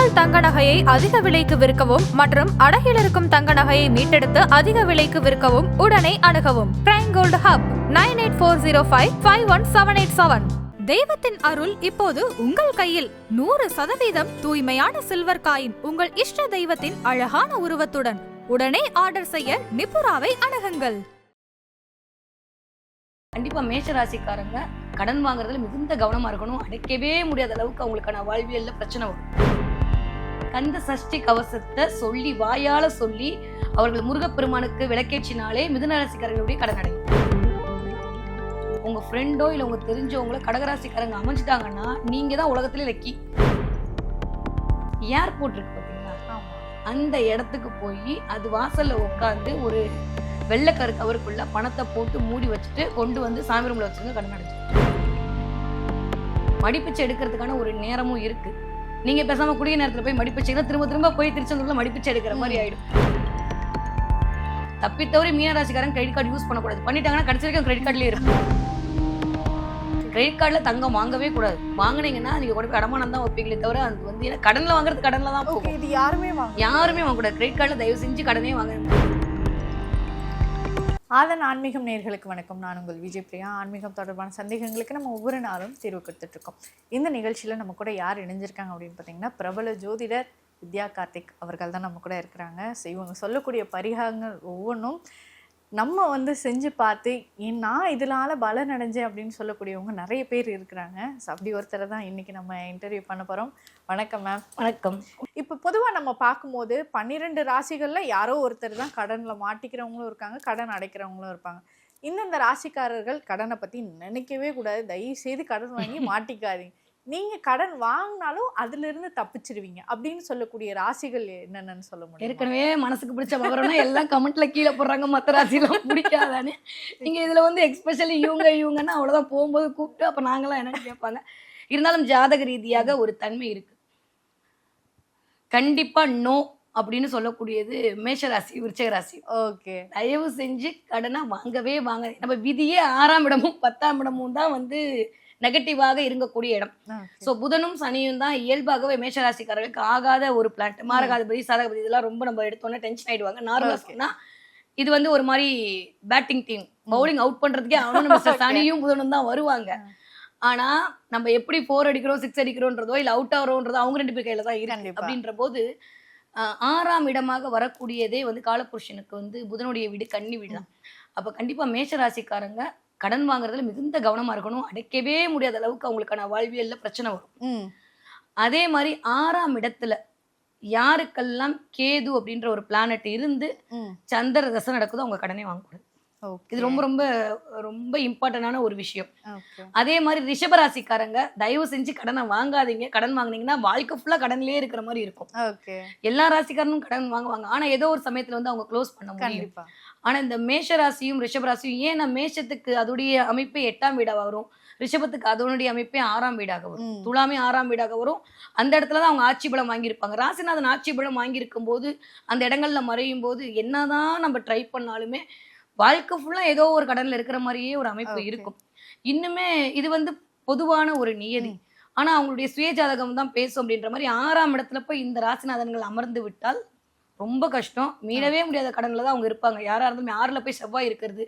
உங்கள் தங்க நகையை அதிக விலைக்கு விற்கவும் மற்றும் அடகில் இருக்கும் தங்க நகையை மீட்டெடுத்து அதிக விலைக்கு விற்கவும் உடனே அணுகவும் பிரைம் கோல்டு ஹப் 9840551787. தெய்வத்தின் அருள் இப்போது உங்கள் கையில் 100% தூய்மையான சில்வர் காயின் உங்கள் இஷ்ட தெய்வத்தின் அழகான உருவத்துடன் உடனே ஆர்டர் செய்ய நிபுராவை அணுகுங்கள். கண்டிப்பா மேஷ ராசிக்காரங்க கடன் வாங்குறதுல மிகுந்த கவனமா இருக்கணும். அடைக்கவே முடியாத அளவுக்கு அவங்களுக்கான வாழ்வியல்ல பிரச்சனை வரும். கந்த சஷ்டி கவசத்தை சொல்லி வாயால சொல்லி அவர்கள் முருகப்பெருமானுக்கு விளக்கேற்றினாலே மிதுன ராசிக்காரங்களுடைய கடன் அடையும். உங்க ஃப்ரெண்டோ இல்ல உங்க தெரிஞ்சவங்கள கடகராசிக்காரங்க அமைஞ்சிட்டாங்கன்னா நீங்க தான் உலகத்துல லக்கி. ஏர்போர்ட் இருக்கு பாத்தீங்களா, அந்த இடத்துக்கு போய் அது வாசல்ல உட்காந்து ஒரு வெள்ளைக்கரு கவருக்குள்ள பணத்தை போட்டு மூடி வச்சுட்டு கொண்டு வந்து சாமி ரூம்ல வச்சுருங்க, கடன் அடைச்சு. மடிப்பிச்சை எடுக்கிறதுக்கான ஒரு நேரமும் இருக்கு. நீங்க பேசாம குடிய நேரத்துல போய் மடிப்பிச்சைன்னா திரும்ப திரும்ப போய் திருச்செந்தூர்ல மடிப்பிச்சை எடுக்கிற மாதிரி ஆயிடும். தப்பித்தவரை மீனராசிக்காரன் கிரெடிட் கார்டு யூஸ் பண்ணக்கூடாது. பண்ணிட்டாங்கன்னா கடைசி வரைக்கும் கிரெடிட் கார்டுலயே இருக்கும். கிரெடிட் கார்டுல தங்கம் வாங்கவே கூடாது. வாங்கினீங்கன்னா நீங்க கூட போய் அடமானம் தான் வைப்பீங்களே தவிர அது வந்து கடன்ல வாங்குறது கடன்ல தான் போகும். இது யாருமே வாங்கக்கூடாது. கிரெடிட் கார்டுல தயவு செஞ்சு கடனே வாங்க. ஆதன் ஆன்மீகம் நேயர்களுக்கு வணக்கம். நான் உங்கள் விஜய் பிரியா. ஆன்மீகம் தொடர்பான சந்தேகங்களுக்கு நம்ம ஒவ்வொரு நாளும் தீர்வு கொடுத்துட்டு இருக்கோம். இந்த நிகழ்ச்சியில் நம்ம கூட யார் இணைஞ்சிருக்காங்க அப்படின்னு பார்த்தீங்கன்னா, பிரபல ஜோதிடர் வித்யா கார்த்திக் அவர்கள் தான் நம்ம கூட இருக்கிறாங்க. ஸோ இவங்க சொல்லக்கூடிய பரிகாரங்கள் ஒவ்வொன்றும் நம்ம வந்து செஞ்சு பார்த்து நான் இதனால பலன் அடைஞ்சேன் அப்படின்னு சொல்லக்கூடியவங்க நிறைய பேர் இருக்கிறாங்க. ஸோ அப்படி ஒருத்தரை தான் இன்றைக்கி நம்ம இன்டர்வியூ பண்ண போகிறோம். வணக்கம் மேம். வணக்கம். இப்போ பொதுவாக நம்ம பார்க்கும்போது 12 ராசிகளில் யாரோ ஒருத்தர் தான் கடனில் மாட்டிக்கிறவங்களும் இருக்காங்க, கடன் அடைக்கிறவங்களும் இருப்பாங்க. இந்தந்த ராசிக்காரர்கள் கடனை பற்றி நினைக்கவே கூடாது. தயவு செய்து கடன் வாங்கி மாட்டிக்காதீங்க. நீங்கள் கடன் வாங்கினாலும் அதிலிருந்து தப்பிச்சிருவீங்க அப்படின்னு சொல்லக்கூடிய ராசிகள் என்னென்னு சொல்ல முடியும்? ஏற்கனவே மனசுக்கு பிடிச்ச மகரம்னா எல்லாம் கமெண்ட்ல கீழே போடுறாங்க, மற்ற ராசிலாம் பிடிக்காதானே. நீங்கள் இதில் வந்து எக்ஸ்பெஷலி இவங்கன்னா அவ்வளோதான் போகும்போது கூப்பிட்டு அப்போ நாங்களாம் என்னன்னு கேட்பாங்க. இருந்தாலும் ஜாதக ரீதியாக ஒரு தன்மை இருக்கு. கண்டிப்பா நோ அப்படின்னு சொல்லக்கூடியது மேஷராசி, விருச்சிக ராசி. ஓகே, தயவு செஞ்சு கடனை வாங்கவே வாங்க. நம்ம விதியே 6ஆம் இடமும் 10ஆம் இடமும் தான் வந்து நெகட்டிவாக இருக்கக்கூடிய இடம். ஸோ புதனும் சனியும் தான் இயல்பாகவே மேஷராசிக்காரர்களுக்கு ஆகாத ஒரு பிளான்ட். மாரகாதிபதி, சதகபதி இதெல்லாம் ரொம்ப நம்ம எடுத்தோன்னே டென்ஷன் ஆயிடுவாங்க. நார்மலா சொன்னா இது வந்து ஒரு மாதிரி பேட்டிங் டீம், பவுலிங் அவுட் பண்றதுக்கே அவனும் சனியும் புதனும் தான் வருவாங்க. ஆனா நம்ம எப்படி 4 அடிக்கிறோம் 6 அடிக்கிறோன்றதோ இல்ல அவுட் ஆகிறோன்றதோ அவங்க 2 பேர் கையில தான் இருக்கு. அப்படின்ற போது 6ஆம் இடமாக வரக்கூடியதே வந்து காலபுருஷனுக்கு வந்து புதனுடைய வீடு கன்னி வீடு தான். அப்ப கண்டிப்பா மேஷராசிக்காரங்க கடன் வாங்குறதுல மிகுந்த கவனமா இருக்கணும். அடைக்கவே முடியாத அளவுக்கு அவங்களுக்கான வாழ்வியல்ல பிரச்சனை வரும். அதே மாதிரி 6ஆம் இடத்துல யாருக்கெல்லாம் கேது அப்படின்ற ஒரு பிளானட் இருந்து சந்திர தசை நடக்குதோ அவங்க கடனே வாங்கக்கூடாது. இது ரொம்ப ரொம்ப ரொம்ப இம்பார்ட்டன்டான ஒரு விஷயம். அதே மாதிரி ரிஷபராசிக்காரங்க தயவு செஞ்சு கடனை வாங்காதீங்க. கடன் வாங்கினீங்கன்னா வாழ்க்கை ஃபுல்லா கடன்லயே இருக்கிற மாதிரி இருக்கும். எல்லா ராசிக்காரனும் கடன் வாங்குவாங்க, ஆனா ஏதோ ஒரு சமயத்துல வந்து அவங்க க்ளோஸ் பண்ண முடியும். ஆனா இந்த மேஷராசியும் ரிஷபராசியும் ஏன்னா மேஷத்துக்கு அதோடைய அமைப்பே 8ஆம் வீடாக வரும், ரிஷபத்துக்கு அதனுடைய அமைப்பே 6ஆம் வீடாக வரும், துலாமே 6ஆம் வீடாக வரும். அந்த இடத்துலதான் அவங்க ஆட்சி பலம் வாங்கியிருப்பாங்க. ராசிநாதன் ஆட்சி பலம் வாங்கியிருக்கும் போது அந்த இடங்கள்ல மறையும் போது என்னதான் நம்ம ட்ரை பண்ணாலுமே வாழ்க்கை ஃபுல்லா ஏதோ ஒரு கடன்ல இருக்கிற மாதிரியே ஒரு அமைப்பு இருக்கும். இன்னுமே இது வந்து பொதுவான ஒரு நியதி. ஆனா அவங்களுடைய சுய ஜாதகம் தான் பேசும் அப்படின்ற மாதிரி 6ஆம் இடத்துல போய் இந்த ராசிநாதன்கள் அமர்ந்து விட்டால் ரொம்ப கஷ்டம். மீளவே முடியாத கடன்ல தான் அவங்க இருப்பாங்க. யாரா இருந்தாலும் 6ல போய் செவ்வாய் இருக்கிறது,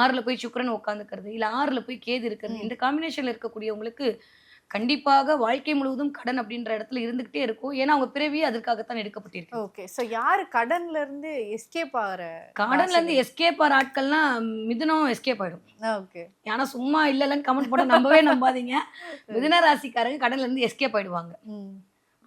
6ல போய் சுக்கிரன் உட்காந்துக்கிறது, இல்ல 6ல போய் கேது இருக்கிறது, இந்த காம்பினேஷன்ல இருக்கக்கூடியவங்களுக்கு கண்டிப்பாக வாழ்க்கை முழுவதும் கடன் அப்படின்ற இடத்துல இருந்துகிட்டே இருக்கும். ஏன்னா அவங்க பிறவியே அதற்காகத்தான் எடுக்கப்பட்டிருக்கு. ஓகே, சோ யாரு கடன்ல இருந்து எஸ்கேப் ஆகிற, கடன்ல இருந்து எஸ்கேப் ஆகிற ஆட்கள்லாம் மிதுனம் எஸ்கேப் ஆயிடும். ஓகே, ஏன்னா சும்மா இல்லைன்னு கமெண்ட் போட நம்பவே நம்பாதீங்க. மிதுன ராசிக்காரங்க கடன்ல இருந்து எஸ்கேப் ஆயிடுவாங்க.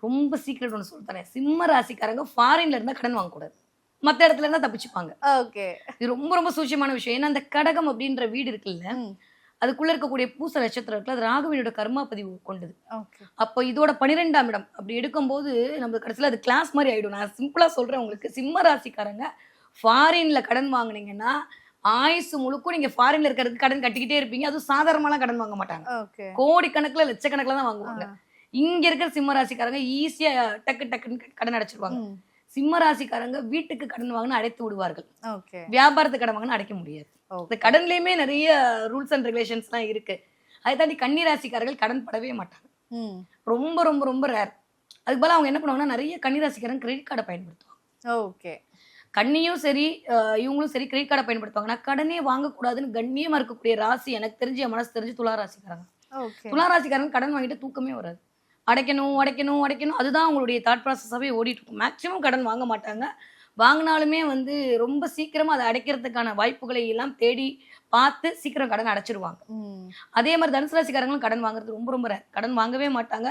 ரொம்ப சீக்கிரம் ஒன்று சொல்லித்தரேன். சிம்ம ராசிக்காரங்க ஃபாரின்ல இருந்தா கடன் வாங்கக்கூடாது, மற்ற இடத்துல இருந்தா தப்பிச்சுப்பாங்க. ஓகே, இது ரொம்ப ரொம்ப சூட்சமான விஷயம். ஏன்னா அந்த கடகம் அப்படின்ற வீடு இருக்குல்ல, அதுக்குள்ள இருக்கக்கூடிய பூச நட்சத்திரம் இருக்குல்ல, அது ராகுவினோட கர்மா பதிவு கொண்டது. அப்போ இதோட 12ஆம் இடம் அப்படி எடுக்கும்போது நம்ம கடைசியில் அது கிளாஸ் மாதிரி ஆயிடும். நான் சிம்பிளா சொல்றேன் உங்களுக்கு, சிம்ம ராசிக்காரங்க ஃபாரின்ல கடன் வாங்கினீங்கன்னா ஆயுசு முழுக்கும் நீங்க ஃபாரின்ல இருக்கிறதுக்கு கடன் கட்டிக்கிட்டே இருப்பீங்க. அதுவும் சாதாரணமாலாம் கடன் வாங்க மாட்டாங்க, கோடிக்கணக்கில் லட்சக்கணக்கில் தான் வாங்குவாங்க. இங்க இருக்கிற சிம்ம ராசிக்காரங்க ஈஸியா டக்குன்னு கடன் அடைச்சிருவாங்க. சிம்ம ராசிக்காரங்க வீட்டுக்கு கடன் வாங்கினா அடைத்து விடுவார்கள், வியாபாரத்துக்கு கடன் வாங்கினா அடைக்க முடியாது. இந்த கடன்லயுமே நிறைய ரூல்ஸ் அண்ட் ரெகுலேஷன்ஸ் எல்லாம் இருக்கு. அதை தாண்டி கன்னி ராசிக்காரர்கள் கடன் படவே மாட்டாங்க. ரொம்ப ரொம்ப ரொம்ப ரேர். அதுக்கு பதிலா அவங்க என்ன பண்ணுவாங்கன்னா நிறைய கன்னிராசிக்காரங்க கிரெடிட் கார்டை பயன்படுத்துவாங்க. ஓகே. கன்னியும் சரி இவங்களும் சரி கிரெடிட் கார்டை பயன்படுத்துவாங்க. நான் கடனே வாங்கக்கூடாதுன்னு கண்ணியமா இருக்கக்கூடிய ராசி எனக்கு தெரிஞ்சு என் மனசு தெரிஞ்சு துலா ராசிக்காரங்க. ஓகே. துலா ராசிக்காரங்க கடன் வாங்கிட்டு தூக்கமே வராது. அடைக்கணும் அடைக்கணும் அடைக்கணும் அதுதான் அவங்களுடைய தாட் ப்ராசஸாகவே ஓடிட்டு இருக்கும். மேக்ஸிமம் கடன் வாங்க மாட்டாங்க. வாங்கினாலுமே வந்து ரொம்ப சீக்கிரமா அதை அடைக்கிறதுக்கான வாய்ப்புகளை எல்லாம் தேடி பார்த்து சீக்கிரம் கடன் அடைச்சிருவாங்க. அதே மாதிரி தனுசு ராசிக்காரங்களும் கடன் வாங்குறது ரொம்ப ரொம்ப rare. கடன் வாங்கவே மாட்டாங்க.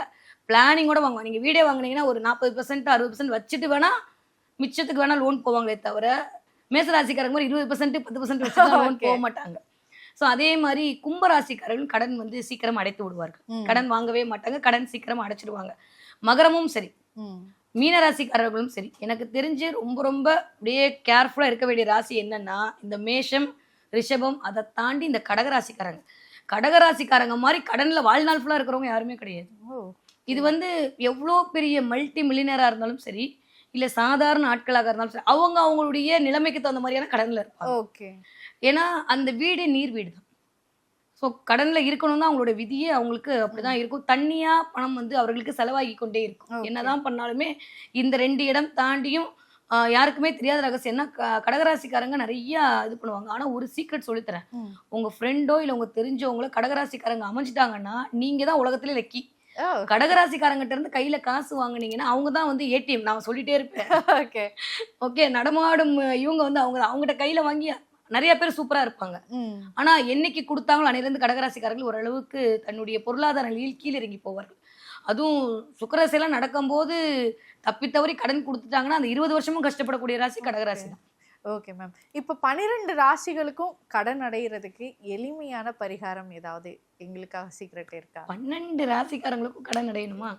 பிளானிங்கோட வாங்குவாங்க. நீங்க வீடே வாங்குனீங்கன்னா ஒரு 40% 60% வச்சுட்டு வேணா மிச்சத்துக்கு வேணா லோன் போவாங்களே தவிர மேசராசிக்காரங்க மாதிரி 20% 10% வச்சு லோன் போக மாட்டாங்க. ஸோ அதே மாதிரி கும்பராசிக்காரர்கள் கடன் வந்து சீக்கிரம் அடைத்து விடுவார்கள். கடன் வாங்கவே மாட்டாங்க. கடன் சீக்கிரம் அடைச்சிடுவாங்க. மகரமும் சரி, மீனராசிக்காரர்களும் சரி, எனக்கு தெரிஞ்சு ரொம்ப ரொம்ப அப்படியே கேர்ஃபுல்லா இருக்க வேண்டிய ராசி என்னன்னா இந்த மேஷம், ரிஷபம், அதை தாண்டி இந்த கடகராசிக்காரங்க. கடகராசிக்காரங்க மாதிரி கடன்ல வாழ்நாள் ஃபுல்லா இருக்கிறவங்க யாருமே கிடையாது. இது வந்து எவ்வளோ பெரிய மல்டி மில்லியனரா இருந்தாலும் சரி, இல்ல சாதாரண ஆட்களாக இருந்தாலும் சரி, அவங்க அவங்களுடைய நிலைமைக்கு தகுந்த மாதிரியான கடன்ல இருப்பாங்க. ஓகே. ஏன்னா அந்த வீடு நீர் வீடு தான். ஸோ கடன்ல இருக்கணும் தான் அவங்களோட விதியே. அவங்களுக்கு அப்படிதான் இருக்கும். தண்ணியா பணம் வந்து அவர்களுக்கு செலவாகி கொண்டே இருக்கும். என்னதான் பண்ணாலுமே இந்த 2 இடம் தாண்டியும் யாருக்குமே தெரியாத ரகசியம்னா கடகராசிக்காரங்க நிறைய இது பண்ணுவாங்க. ஆனா ஒரு சீக்ரெட் சொல்லித்தரேன். உங்க ஃப்ரெண்டோ இல்ல உங்க தெரிஞ்சவங்களோ கடகராசிக்காரங்க அமைஞ்சிட்டாங்கன்னா நீங்க தான் உலகத்திலே லக்கி. கடகராசிக்காரங்கிட்ட இருந்து கையில காசு வாங்குனீங்கன்னா அவங்க தான் வந்து ஏடிஎம். நான் சொல்லிட்டே இருப்பேன். ஓகே, நடமாடும் இவங்க வந்து அவங்ககிட்ட கையில வாங்கி நிறைய பேர் சூப்பரா இருப்பாங்க. ஆனா என்னைக்கு கொடுத்தாங்களோ அன்னையிலிருந்து கடகராசிக்காரர்கள் ஓரளவுக்கு தன்னுடைய பொருளாதார நிலையில் கீழே இறங்கி போவார்கள். அதுவும் சுக்கிரதசைலாம் நடக்கும்போது தப்பி தவறி கடன் கொடுத்துட்டாங்கன்னா அந்த 20 வருஷமும் கஷ்டப்படக்கூடிய ராசி கடகராசி தான். Okay ma'am. இப்போ 12 ராசிகளுக்கும் கடன் அடைகிறதுக்கு எளிமையான பரிகாரம் ஏதாவது எங்களுக்காக சீக்ரெட் இருக்கா? 12 ராசிக்காரங்களுக்கும் கடன் அடையணுமா?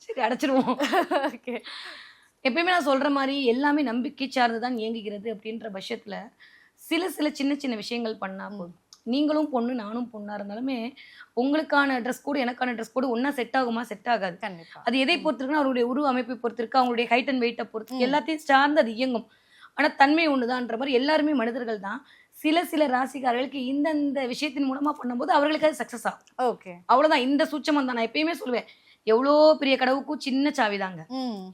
சரி, அடைச்சிருவோம். ஓகே. எப்பயுமே நான் சொல்ற மாதிரி எல்லாமே நம்பிக்கை சார்ந்துதான் இயங்குகிறது அப்படின்ற பட்சத்துல சில சின்ன சின்ன விஷயங்கள் பண்ணா போதும். நீங்களும் பொண்ணு நானும் பொண்ணா இருந்தாலுமே உங்களுக்கான ட்ரெஸ் கோடு எனக்கான ட்ரெஸ் கோடு ஒன்னா செட் ஆகுமா? செட் ஆகாது. அது எதை பொறுத்திருக்குன்னா அவருடைய உருவ அமைப்பை பொறுத்திருக்கு, அவங்களுடைய ஹைட் அண்ட் வெயிட்டை பொறுத்து எல்லாத்தையும் சார்ந்து அது இயங்கும். ஆனா தன்மை ஒண்ணுதான்ற மாதிரி எல்லாருமே மனிதர்கள் தான். சில ராசிக்காரர்களுக்கு இந்த விஷயத்தின் மூலமா பண்ணும்போது அவர்களுக்கு அது சக்சஸ் ஆகும். ஓகே, அவ்வளவுதான். இந்த சூட்சமம் தான். நான் எப்பயுமே சொல்லுவேன், எவ்வளோ பெரிய கடவுக்கும் சின்ன சாவிதாங்க.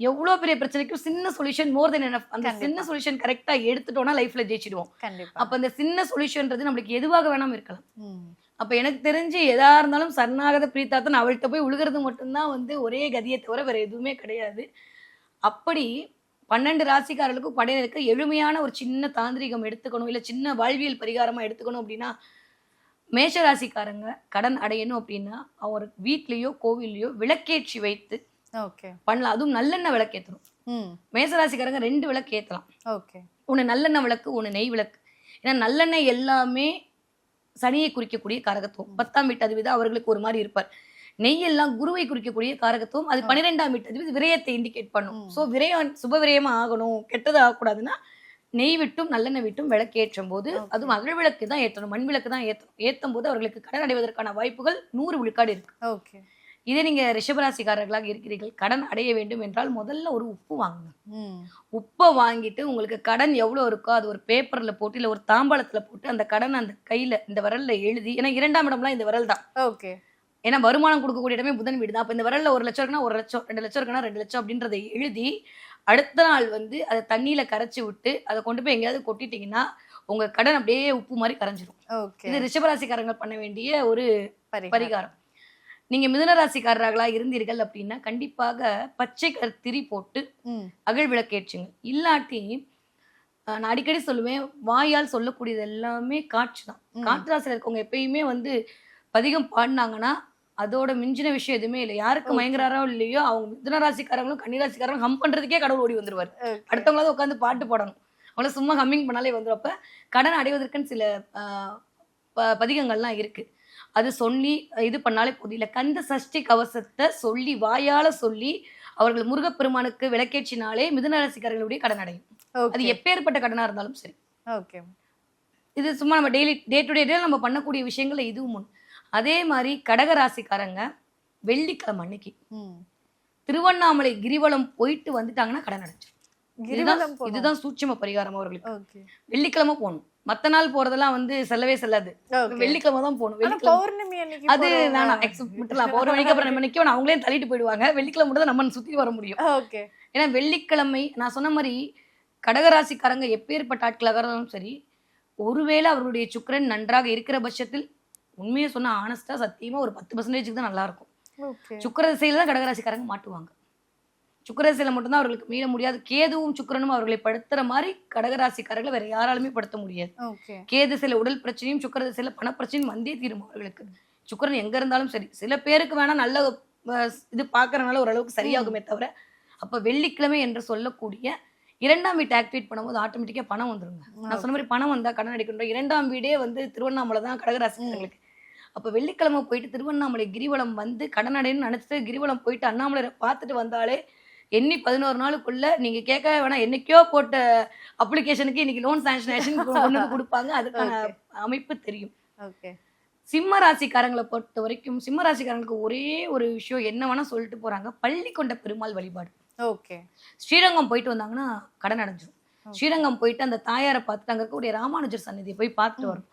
எவ்வளோ பெரிய பிரச்சனைக்கும் சின்ன சொல்யூஷன் மோர் தென் எனஃப். அந்த சின்ன சொல்யூஷன் கரெக்டா எடுத்துட்டோம்னா லைஃப்ல ஜெயிச்சிடுவோம். அப்ப அந்த சின்ன சொல்யூஷன்றது நம்மளுக்கு எதுவாக வேணாலும் இருக்கலாம். அப்ப எனக்கு தெரிஞ்சு எதா இருந்தாலும் சரணாகத பிரீத்தாத்தன் அவள்கிட்ட போய் உழுகிறது மட்டும்தான் வந்து ஒரே கதியை தவிர வேற எதுவுமே கிடையாது. அப்படி 12 ராசிக்காரர்களுக்கும் படையினருக்கு எளிமையான ஒரு சின்ன தாந்திரிகம் எடுத்துக்கணும், இல்ல சின்ன வாழ்வியல் பரிகாரமா எடுத்துக்கணும் அப்படின்னா, மேஷ ராசிக்காரங்க கடன் அடையணும் அப்படின்னா அவர் வீட்லயோ கோவில்லையோ விளக்கேற்றி வைத்து பண்ணலாம். அதுவும் நல்லெண்ணெய் விளக்கேற்றணும். மேசராசிக்காரங்க 2 விளக்கு ஏற்றலாம். ஒன்று நல்லெண்ணெய் விளக்கு, ஒன்று நெய் விளக்கு. ஏன்னா நல்லெண்ணெய் எல்லாமே சனியை குறிக்கக்கூடிய காரகத்துவம். 10ஆம் வீட்டு அதிபதி அவர்களுக்கு ஒரு மாதிரி இருப்பார். நெய் எல்லாம் குருவை குறிக்கக்கூடிய காரகத்துவம். அது 12ஆம் வீட்டு அதிபதி விரயத்தை இண்டிகேட் பண்ணும். ஸோ விரயம் சுப விரயமா ஆகணும், கெட்டது ஆகக்கூடாதுன்னா நெய் விட்டும் நல்லெண்ணெய் விட்டும் விளக்கு ஏற்றும் போது, அதுவும் அகல் விளக்கு தான் ஏற்றணும், மண் விளக்கு தான் ஏற்றணும். ஏற்றும் போது அவர்களுக்கு கடன் அடைவதற்கான வாய்ப்புகள் 100 விழுக்காடு இருக்கு. இதே நீங்க ரிஷபராசிக்காரர்களாக இருக்கிறீர்கள், கடன் அடைய வேண்டும் என்றால் முதல்ல ஒரு உப்பு வாங்குங்க. உப்பை வாங்கிட்டு உங்களுக்கு கடன் எவ்வளவு இருக்கோ அது ஒரு பேப்பர்ல போட்டு இல்ல ஒரு தாம்பாளத்துல போட்டு அந்த கடன் அந்த கையில இந்த விரல்ல எழுதி, ஏன்னா 2ஆம் இடம்லாம் இந்த விரல் தான். ஏன்னா வருமானம் கொடுக்கக்கூடிய இடமே புதன் வீடு தான். அப்ப இந்த விரல்ல 1 லட்சம் இருக்குன்னா 1 லட்சம், 2 லட்சம் இருக்குன்னா 2 லட்சம் அப்படின்றத எழுதி அடுத்த நாள் வந்து அதை தண்ணியில கரைச்சி விட்டு அதை கொண்டு போய் எங்கேயாவது கொட்டிட்டீங்கன்னா உங்க கடன் அப்படியே உப்பு மாதிரி கரைஞ்சிடும். இது ரிஷபராசிக்காரங்க பண்ண வேண்டிய ஒரு பரிகாரம். நீங்க மிதுனராசிக்காரர்களா இருந்தீர்கள் அப்படின்னா கண்டிப்பாக பச்சை கத்திரி போட்டு அகல் விளக்கேற்றுங்க. இல்லாட்டி நான் அடிக்கடி சொல்லுவேன், வாயால் சொல்லக்கூடியது எல்லாமே காற்று தான். காற்று ராசியில் இருக்கவங்க எப்பயுமே வந்து பதிகம் பாடினாங்கன்னா அதோட மிஞ்சின விஷயம் எதுவுமே இல்லை. யாருக்கு மயங்குறாரோ இல்லையோ அவங்க மிதுனராசிக்காரங்களும் கன்னிராசிக்காரங்களும் ஹம் பண்றதுக்கே கடவுள் ஓடி வந்துருவார். அடுத்தவங்களாவது உட்காந்து பாட்டு பாடணும், அவங்கள சும்மா ஹம்மிங் பண்ணாலே வந்துடும். அப்ப கடன் அடைவதற்குன்னு சில பதிகங்கள்லாம் இருக்கு. அது சொல்லி இது பண்ணாலே போதும். இல்ல கந்த சஷ்டி கவசத்தை சொல்லி வாயால சொல்லி அவர்கள் முருகப்பெருமானுக்கு விளக்கேற்றினாலே மிதுனராசிக்காரர்களுடைய கடன் அடையும். அது எப்பேற்பட்ட கடனா இருந்தாலும் சரி. இது சும்மா நம்ம டெய்லி டே டு டே நம்ம பண்ணக்கூடிய விஷயங்கள்ல இதுவும் ஒன்று. அதே மாதிரி கடகராசிக்காரங்க வெள்ளிக்கிழமை அன்னைக்கு திருவண்ணாமலை கிரிவலம் போயிட்டு வந்துட்டாங்கன்னா கடன் அடைஞ்சிடும். இதுதான் சூட்சம பரிகாரம் அவர்களுக்கு. வெள்ளிக்கிழமை போகணும். மத்த நாள் போறதெல்லாம் வந்து செல்லவே செல்லாது. Okay. வெள்ளிக்கிழமை தான் போகணும். ஆனா வெள்ளிக்கிழமை பௌர்ணமி அன்னைக்கு அது வேணாம், எக்ஸப்ட் விட்டுலாம். பௌர்ணமிக்கு அப்புறம் நம்ம நிக்க அவங்களே தள்ளிட்டு போயிடுவாங்க. வெள்ளிக்கிழமை மட்டும் தான் நம்ம சுத்தி வர முடியும். ஓகே. ஏன்னா வெள்ளிக்கிழமை நான் சொன்ன மாதிரி கடகராசிக்காரங்க எப்பேற்பட்ட ஆட்களாக இருந்தாலும் சரி, ஒருவேளை அவர்களுடைய சுக்கிரன் நன்றாக இருக்கிற பட்சத்தில் உண்மையை சொன்னா ஆனஸ்டா சத்தியமா ஒரு 10% தான் நல்லா இருக்கும். ஓகே. சுக்கிர திசையில தான் கடகராசிக்காரங்க மாட்டுவாங்க. சுக்கிர திசையில மட்டும்தான் அவர்களுக்கு மீள முடியாது. கேதுவும் சுக்கிரனும் அவர்களை படுத்துற மாதிரி கடகராசிக்காரர்களை வேற யாராலுமே படுத்த முடியாது. ஓகே. கேது திசையில உடல் பிரச்சனையும் சுக்கிர திசையில பண பிரச்சனையும் வந்தே தீரும் அவர்களுக்கு. சுக்கிரன் எங்க இருந்தாலும் சரி. சில பேருக்கு வேணா நல்ல இது பார்க்கறனால ஓரளவுக்கு சரியாகுமே தவிர, அப்ப வெள்ளிக்கிழமை என்று சொல்லக்கூடிய 2ஆம் வீட்டை ஆக்டிவேட் பண்ணும்போது ஆட்டோமேட்டிக்கா பணம் வந்துருங்க. நான் சொன்ன மாதிரி பணம் வந்தா கடன் அடிக்கணும். 2ஆம் வீடே வந்து திருவண்ணாமலை தான் கடகராசிக்காரங்களுக்கு. அப்ப வெள்ளிக்கிழமை போயிட்டு திருவண்ணாமலை கிரிவலம் வந்து கடன் அடையணும்னு நினைச்சிட்டு கிரிவலம் போயிட்டு அண்ணாமலை பார்த்துட்டு வந்தாலே எண்ணி 11 நாளுக்குள்ள நீங்க கேட்கவே வேணாம், என்னைக்கோ போட்ட அப்ளிகேஷனுக்கு இன்னைக்கு லோன் சாங்ஷனேஷன் கொண்டு வந்து கொடுப்பாங்க. அதுக்கான அமைப்பு தெரியும். ஓகே. சிம்ம ராசிக்காரங்களை பொறுத்த வரைக்கும் சிம்ம ராசிக்காரங்களுக்கு ஒரே ஒரு விஷயம் என்ன வேணா சொல்லிட்டு போறாங்க, பள்ளி கொண்ட பெருமாள் வழிபாடு. ஓகே. ஸ்ரீரங்கம் போயிட்டு வந்தாங்கன்னா கடன் அடைஞ்சிடும். ஸ்ரீரங்கம் போயிட்டு அந்த தாயாரை பார்த்துட்டு அங்க இருக்கக்கூடிய ராமானுஜர் சன்னதியை போய் பார்த்துட்டு வரும்.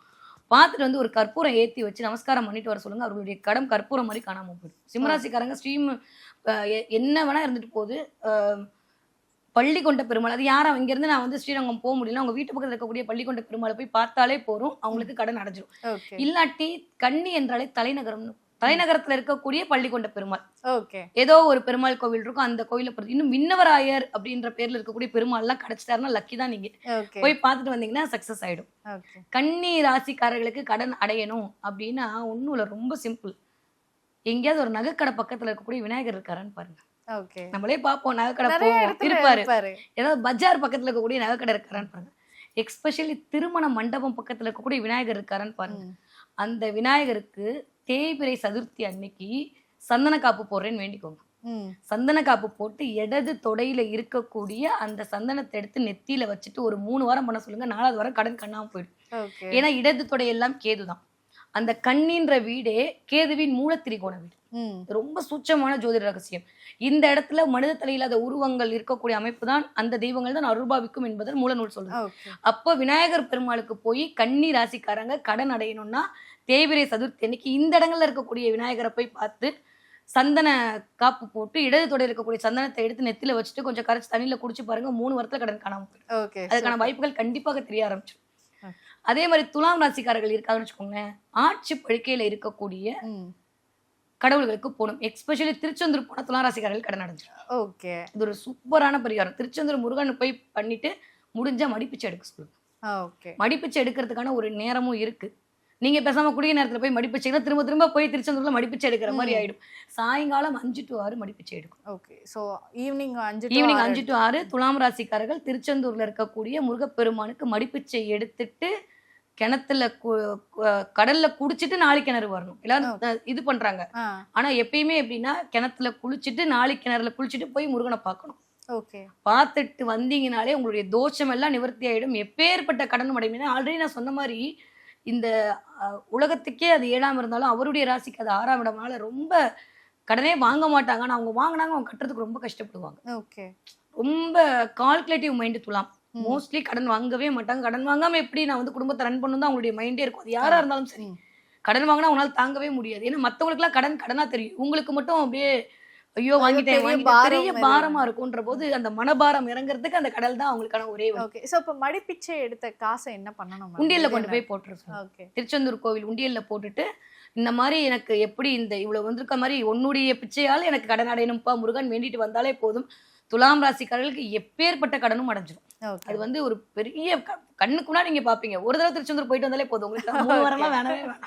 பார்த்துட்டு வந்து ஒரு கற்பூரம் ஏற்றி வச்சு நமஸ்காரம் பண்ணிட்டு வர சொல்லுங்க. அவர்களுடைய கடன் கற்பூரம் மாதிரி காணாம போயிடும். சிம்மராசிக்காரங்க என்ன வேணா இருந்துட்டு போகுது, பள்ளி கொண்ட பெருமாள் அது யாரும் இங்கிருந்து நான் வந்து ஸ்ரீரங்கம் போக முடியல, அவங்க வீட்டு பக்கத்தில் இருக்கக்கூடிய பள்ளி கொண்ட பெருமாளை போய் பார்த்தாலே போறோம், அவங்களுக்கு கடன் அடைஞ்சிடும். இல்லாட்டி கன்னி என்றாலே தலைநகரத்துல இருக்கக்கூடிய பள்ளி கொண்ட பெருமாள். ஓகே. ஏதோ ஒரு பெருமாள் கோவில் இருக்கும், அந்த கோயில பொறுத்து இன்னும் விண்ணவராயர் அப்படின்ற பேர்ல இருக்கக்கூடிய பெருமாள் எல்லாம் கிடைச்சிட்டாருன்னா லக்கி தான். நீங்க போய் பார்த்துட்டு வந்தீங்கன்னா சக்சஸ் ஆயிடும். கன்னி ராசிக்காரர்களுக்கு கடன் அடையணும் அப்படின்னா ஒண்ணும் இல்ல, ரொம்ப சிம்பிள். எங்கேயாவது ஒரு நகைக்கடை பக்கத்துல இருக்கக்கூடிய விநாயகர் இருக்காரான்னு பாருங்க. நம்மளே பார்ப்போம், நகைக்கடை இருப்பாரு. ஏதாவது பஜார் பக்கத்துல இருக்கக்கூடிய நகைக்கடை இருக்காரான்னு பாருங்க. எக்ஸ்பெஷலி திருமண மண்டபம் பக்கத்துல இருக்கக்கூடிய விநாயகர் இருக்காரான்னு பாருங்க. அந்த விநாயகருக்கு தேய்பிறை சதுர்த்தி அன்னைக்கு சந்தன காப்பு போடுறேன்னு வேண்டிக்கோங்க. சந்தன காப்பு போட்டு இடது தொடையில இருக்கக்கூடிய அந்த சந்தனத்தை எடுத்து நெத்தியில வச்சுட்டு ஒரு 3 வாரம் பண்ண சொல்லுங்க. 4வது வாரம் கடன் கண்ணாம போயிடும். ஏன்னா இடது தொடையெல்லாம் கேதுதான். அந்த கண்ணின்ற வீடே கேதுவின் மூலத்திரிகோண வீடு. ரொம்ப சூட்சமான ஜோதிட ரகசியம். இந்த இடத்துல மனித தலையில்லாத உருவங்கள் இருக்கக்கூடிய அமைப்பு தான் அந்த தெய்வங்கள் தான் அருள்பாவிக்கும் என்பதன் மூல நூல் சொல்லுது. அப்போ விநாயகர் பெருமாளுக்கு போய் கன்னி ராசிக்காரங்க கடன் அடையணும்னா தேய்பிறை சதுர்த்தி அன்னைக்கு இந்த இடங்கள்ல இருக்கக்கூடிய விநாயகரை போய் பார்த்து சந்தன காப்பு போட்டு இடது தொடையில இருக்கக்கூடிய சந்தனத்தை எடுத்து நெத்தில வச்சுட்டு கொஞ்சம் கரைச்சி தண்ணியில குடிச்சு பாருங்க, 3 வாரத்துல கடன் காணாம போயிடும். அதுக்கான வாய்ப்புகள் கண்டிப்பாக தெரிய ஆரம்பிச்சிடும். அதே மாதிரி துலாம் ராசிக்காரர்கள் இருக்காங்கன்னு வச்சுக்கோங்களேன், ஆட்சி படுக்கையில இருக்கக்கூடிய கடவுள்களுக்கு போகணும். எக்ஸ்பெஷலி திருச்செந்தூர் போன துலாம் ராசிக்காரர்கள் கடன் அடைஞ்சிடும். இது ஒரு சூப்பரான பரிகாரம். திருச்செந்தூர் முருகன் போய் பண்ணிட்டு முடிஞ்சா மடிப்பிச்சை எடுக்க சொல்லுங்க. மடிப்பிச்சை எடுக்கிறதுக்கான ஒரு நேரமும் இருக்கு. நீங்க பேசாம குடிய நேரத்துல போய் மடிப்பிச்சைனா திரும்ப திரும்ப போய் திருச்செந்தூர்ல மடிப்பிச்சை எடுக்கிற மாதிரி ஆயிடும். சாயங்காலம் 5 to 6 மடிப்பிச்சை எடுக்கும். ஈவினிங் 5 to 6 துலாம் ராசிக்காரர்கள் திருச்செந்தூர்ல இருக்கக்கூடிய முருகப்பெருமானுக்கு மடிப்பிச்சை எடுத்துட்டு கிணத்துல கடல்ல குடிச்சிட்டு 4 கிணறு வரணும். எல்லாரும் இது பண்றாங்க. ஆனா எப்பயுமே எப்படின்னா கிணத்துல குளிச்சுட்டு 4 கிணறுல குளிச்சுட்டு போய் முருகனை பார்க்கணும். பார்த்துட்டு வந்தீங்கனாலே உங்களுடைய தோஷம் எல்லாம் நிவர்த்தி ஆயிடும். எப்பேற்பட்ட கடனும் அடைமையா. ஆல்ரெடி நான் சொன்ன மாதிரி இந்த உலகத்துக்கே அது 7ஆம் இருந்தாலும் அவருடைய ராசிக்கு அது 6ஆம் இடம்னால ரொம்ப கடனே வாங்க மாட்டாங்க. ஆனா அவங்க வாங்கினாங்க அவங்க கட்டுறதுக்கு ரொம்ப கஷ்டப்படுவாங்க. ரொம்ப கால்குலேட்டிவ் மைண்ட் துலாம். மோஸ்ட்லி கடன் வாங்கவே மாட்டாங்க. கடன் வாங்காம எப்படி நான் வந்து குடும்பத்தை ரன் பண்ணணும் தான் அவங்களுடைய மைண்டே இருக்கும். அது யாரா இருந்தாலும் சரி, கடன் வாங்கினா உங்களால தாங்கவே முடியாது. ஏன்னா மத்தவங்களுக்கு எல்லாம் கடனா தெரியும், உங்களுக்கு மட்டும் அப்படியே ஐயோ வாங்கிட்டேன் பெரிய பாரமா இருக்கும்ன்ற போது அந்த மனபாரம் இறங்குறதுக்கு அந்த கடல் தான் அவங்களுக்கான ஒரே வழி. மடிப்பிச்சை எடுத்த காசை என்ன பண்ணணும்? உண்டியல்ல கொண்டு போய் போட்டுருக்கோம். திருச்செந்தூர் கோவில் உண்டியல்ல போட்டுட்டு இந்த மாதிரி எனக்கு எப்படி இந்த இவ்வளவு வந்திருக்க மாதிரி உன்னுடைய பிச்சையால் எனக்கு கடன் அடையணும்ப்பா முருகன் வேண்டிட்டு வந்தாலே போதும். துலாம் ராசிக்காரர்களுக்கு எப்பேற்பட்ட கடனும் அடைஞ்சிடும். அது வந்து ஒரு பெரிய கண்ணுக்குன்னா நீங்க பாப்பீங்க. ஒரு தடவை திருச்செந்தூர் போயிட்டு வந்தாலே போதும், உங்களுக்கு 3 வாரம்லாம் வேணவே வேணாம்.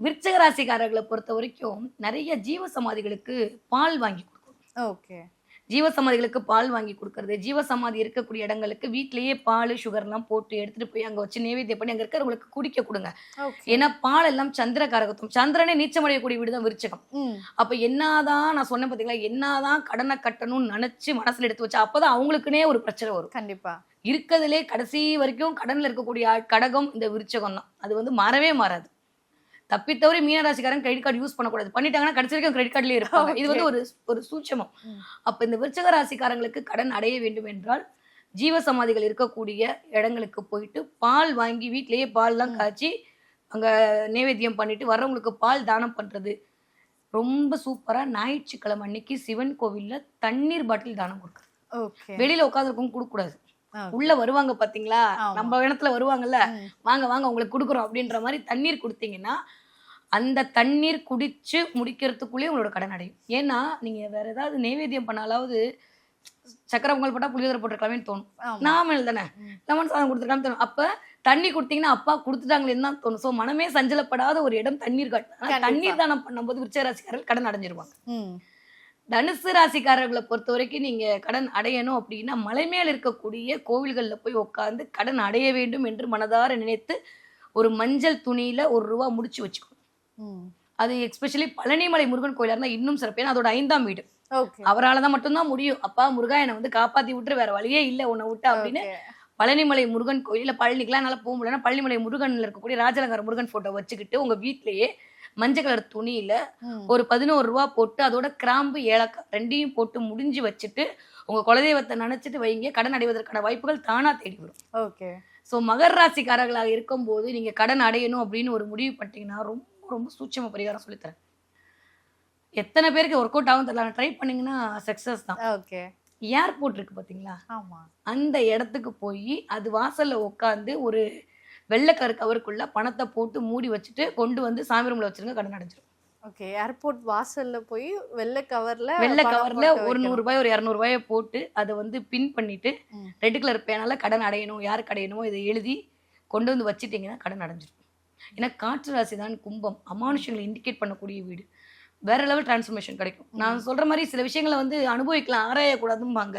விருச்சிக ராசிக்காரர்களை பொறுத்த வரைக்கும் நிறைய ஜீவ சமாதிகளுக்கு பால் வாங்கி கொடுக்கணும். ஜீவசமாதிகளுக்கு பால் வாங்கி கொடுக்கறது, ஜீவசமாதி இருக்கக்கூடிய இடங்களுக்கு வீட்லயே பால் சுகர்லாம் போட்டு எடுத்துட்டு போய் அங்க வச்சு நைவேத்தியம் பண்ணி அங்க இருக்கிறவங்களுக்கு குடிக்க கொடுங்க. ஏன்னா பால் எல்லாம் சந்திர காரகத்துவம். சந்திரனே நீச்சமடையக்கூடிய வீடுதான் விருச்சகம். அப்ப என்னதான் நான் சொன்னேன் பாத்தீங்களா, என்னதான் கடனை கட்டணும்னு நினைச்சு மனசுல எடுத்து வச்சா அப்பதான் அவங்களுக்குன்னே ஒரு பிரச்சனை வரும். கண்டிப்பா இருக்கிறதுலே கடைசி வரைக்கும் கடன்ல இருக்கக்கூடிய கடகம் இந்த விருச்சகம் தான். அது வந்து மாறவே மாறாது. தப்பித்தவரை மீனராசிக்காரன் கிரெடிட் கார்டு யூஸ் பண்ணக்கூடாது. பண்ணிட்டாங்கன்னா கடைசி வரைக்கும் கிரெடிட் கார்டுலயே இருப்பாங்க. இது வந்து ஒரு சூட்சமம். அப்ப இந்த விருச்சிக ராசிக்காரங்களுக்கு கடன் அடைய வேண்டும் என்றால் ஜீவசமாதிகள் இருக்கக்கூடிய இடங்களுக்கு போயிட்டு பால் வாங்கி வீட்டிலேயே பால்லாம் காய்ச்சி அங்க நைவேத்தியம் பண்ணிட்டு வர்றவங்களுக்கு பால் தானம் பண்றது. ரொம்ப சூப்பரா ஞாயிற்றுக்கிழமை அன்னைக்கு சிவன் கோவில்ல தண்ணீர் பாட்டில் தானம் கொடுக்குறது. வெளியில உட்காந்துருக்கவங்க கொடுக்க கூடாது. உள்ள வருவாங்க பாத்தீங்களா, நம்ம இடத்துல வருவாங்கல்ல, வாங்க வாங்க உங்களுக்கு கொடுக்குறோம் அப்படின்ற மாதிரி தண்ணீர் கொடுத்தீங்கன்னா அந்த தண்ணீர் குடிச்சு முடிக்கிறதுக்குள்ளேயே உங்களோட கடன் அடையும். ஏன்னா நீங்க வேற ஏதாவது நைவேத்தியம் பண்ணாலாவது சக்கரை பொங்கல் போட்டா புளியோதரை போட்டிருக்கலாமே தோணும். நாமல் தானே, லெமன் சாதம் கொடுத்துருக்கான்னு தோணும். அப்ப தண்ணி கொடுத்தீங்கன்னா அப்பா கொடுத்துட்டாங்களேன்னு தான் தோணும். ஸோ மனமே சஞ்சலப்படாத ஒரு இடம் தண்ணீர் காட்டு. தண்ணீர் தானம் பண்ணும்போது விருச்சிக ராசிக்காரர்கள் கடன் அடைஞ்சிருவாங்க. தனுசு ராசிக்காரர்களை பொறுத்த வரைக்கும் நீங்க கடன் அடையணும் அப்படின்னா மலை மேல் இருக்கக்கூடிய கோவில்கள்ல போய் உட்காந்து கடன் அடைய வேண்டும் என்று மனதார நினைத்து ஒரு மஞ்சள் துணியில ₹1 முடிச்சு வச்சுக்கணும். அது எஸ்பெஷலி பழனிமலை முருகன் கோயிலா இருந்தா இன்னும் சிறப்பு. ஏன்னா அதோட 5ஆம் வீடு. அவரால் மட்டும்தான் முடியும். அப்பா முருகா என்னை வந்து காப்பாத்தி விட்டுரு, வேற வழியே இல்லை உன்னை விட்டு அப்படின்னு பழனிமலை முருகன் கோயில பழனிக்கெல்லாம் என்னால போக முடியலன்னா பழனிமலை முருகன்ல இருக்கக்கூடிய ராஜலங்கார முருகன் போட்டோ வச்சுக்கிட்டு உங்க வீட்லயே மஞ்சள் கலர் துணியில ஒரு ₹11 போட்டு அதோட கிராம்பு ஏலக்காய் 2ஐயும் போட்டு முடிஞ்சு வச்சுட்டு உங்க குலதெய்வத்தை நினைச்சிட்டு வைங்க. கடன் அடைவதற்கான வாய்ப்புகள் தானா தேடி வரும். ஓகே. ஸோ மகர ராசிக்காரர்களாக இருக்கும்போது நீங்க கடன் அடையணும் அப்படின்னு ஒரு முடிவு பண்ணிட்டீங்கன்னா ரொம்ப ரொம்ப சூட்சம பரிகாரம் சொல்லித்தரேன். எத்தனை பேருக்கு ஒர்க் அவுட் ஆகும் தெரியல, ட்ரை பண்ணீங்கன்னா சக்சஸ் தான். ஓகே. ஏர்போர்ட் இருக்கு பாத்தீங்களா, ஆமா, அந்த இடத்துக்கு போய் அது வாசல்ல உட்காந்து ஒரு வெள்ளைக்கரு கவருக்குள்ள பணத்தை போட்டு மூடி வச்சுட்டு கொண்டு வந்து சாமி ரூம்ல வச்சிருங்க, கடன் அடைஞ்சிரும். ஓகே. ஏர்போர்ட் வாசல்ல போய் வெள்ளை கவர்ல ஒரு ₹100 ஒரு ₹200 போட்டு அதை வந்து பின் பண்ணிட்டு ரெட் கலர் பேனால கடன் அடையணும், யாருக்கு அடையணுமோ இதை எழுதி கொண்டு வந்து வச்சுட்டீங்கன்னா கடன் அடைஞ்சிரும். ஏன்னா காற்று ராசி தான் கும்பம், அமானுஷங்களை இண்டிகேட் பண்ணக்கூடிய வீடு. வேற லெவல் டிரான்ஸ்ஃபர்மேஷன் கிடைக்கும். நான் சொல்ற மாதிரி சில விஷயங்களை வந்து அனுபவிக்கலாம், ஆராயக்கூடாதும்பாங்க.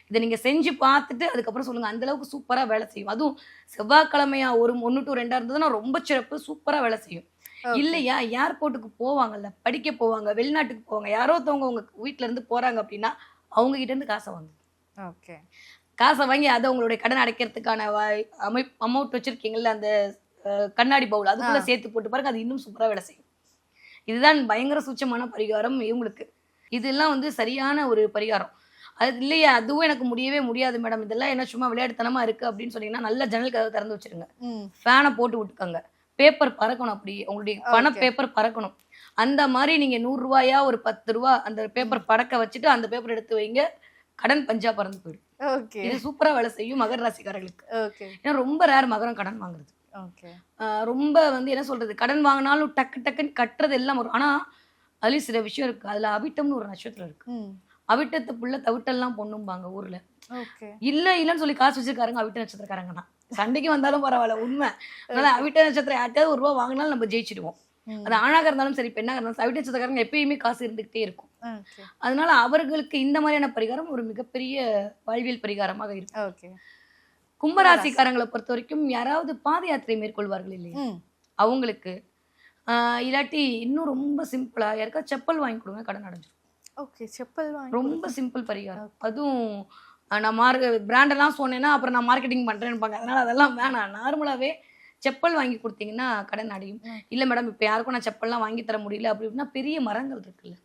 இதை நீங்க செஞ்சு பார்த்துட்டு அதுக்கப்புறம் சொல்லுங்க. அந்த அளவுக்கு சூப்பரா வேலை செய்யும். அதுவும் செவ்வாய்க்கிழமையா 1 to 2 இருந்ததுன்னா ரொம்ப சிறப்பு, சூப்பரா வேலை செய்யும். இல்லையா ஏர்போர்ட்டுக்கு போவாங்கல்ல, படிக்க போவாங்க, வெளிநாட்டுக்கு போவாங்க, யாரோ ஒருத்தவங்க உங்க வீட்டுல இருந்து போறாங்க அப்படின்னா அவங்க கிட்ட இருந்து காசை வாங்க. ஓகே. காசை வாங்கி அதை உங்களுடைய கடன் அடைக்கிறதுக்கான அமௌண்ட் வச்சிருக்கீங்கல்ல, அந்த கண்ணாடி பவுல் அதுக்குள்ள சேர்த்து போட்டு பாருங்க, அது இன்னும் சூப்பரா வேலை செய்யும். இதுதான் பயங்கர சூட்சமான பரிகாரம் இவங்களுக்கு. இதெல்லாம் வந்து சரியான ஒரு பரிகாரம். அது இல்லையா அதுவும் எனக்கு முடியவே முடியாது மேடம், இதெல்லாம் என்ன சும்மா விளையாட்டுத்தனமா இருக்கு அப்படின்னு சொன்னீங்கன்னா நல்ல ஜன்னல் கதவை திறந்து வச்சிருங்க, ஃபேனை போட்டு விட்டுக்கோங்க, பேப்பர் பறக்கணும், அப்படி உங்களுடைய பண பேப்பர் பறக்கணும். அந்த மாதிரி நீங்க ₹100 ஒரு ₹10 அந்த பேப்பர் பறக்க வச்சுட்டு அந்த பேப்பர் எடுத்து வைங்க, கடன் பஞ்சா பறந்து போயிடும். இது சூப்பரா வேலை செய்யும் மகர ராசிக்காரர்களுக்கு. ஏன்னா ரொம்ப ரேர் மகரம் கடன் வாங்குறது. ரொம்ப வந்து என்ன சொல்றது, கடன் வாங்கினாலும் டக்கு டக்குன்னு கட்டுறது எல்லாம் வரும். ஆனா அதுலயும் சில விஷயம் இருக்கு. அதுல அவிட்டம்னு ஒரு நட்சத்திரம் இருக்கு. அவிட்டத்து புள்ள தவிட்டெல்லாம் பொண்ணும்பாங்க ஊர்ல. இல்லன்னு சொல்லி காசு வச்சிருக்காருங்க அவிட்ட நட்சத்திரக்காரங்க தான். சண்டைக்கு வந்தாலும் பரவாயில்ல, உண்மை. அதனால அவிட்ட நட்சத்திரம் யார்ட்டாவது ₹1 வாங்கினாலும் நம்ம ஜெயிச்சிடுவோம். அது ஆணாக இருந்தாலும் சரி பெண்ணாக இருந்தாலும் அவிட்ட நட்சத்திரக்காரங்க எப்பயுமே காசு இருந்துகிட்டே இருக்கும். அதனால அவர்களுக்கு இந்த மாதிரியான பரிகாரம் ஒரு மிகப்பெரிய வாழ்வியல் பரிகாரமாக இருக்கு. கும்பராசிக்காரங்களை பொறுத்த வரைக்கும் யாராவது பாத யாத்திரை மேற்கொள்வார்கள் இல்லையா, அவங்களுக்கு இல்லாட்டி இன்னும் ரொம்ப சிம்பிளா யாருக்கா செப்பல் வாங்கி கொடுங்க, கடன் அடைஞ்சிடும். ஓகே. செப்பல் வாங்கி ரொம்ப சிம்பிள் பரிகாரம். அதுவும் நான் பிராண்டெல்லாம் சொன்னேன்னா அப்புறம் நான் மார்க்கெட்டிங் பண்றேன்னுப்பாங்க. அதனால அதெல்லாம் வேணாம். நார்மலாவே செப்பல் வாங்கி கொடுத்தீங்கன்னா கடன் அடையும். இல்ல மேடம் இப்ப யாருக்கும் நான் செப்பல்லாம் வாங்கி தர முடியல அப்படின்னா பெரிய மரங்கள் இருக்குல்ல,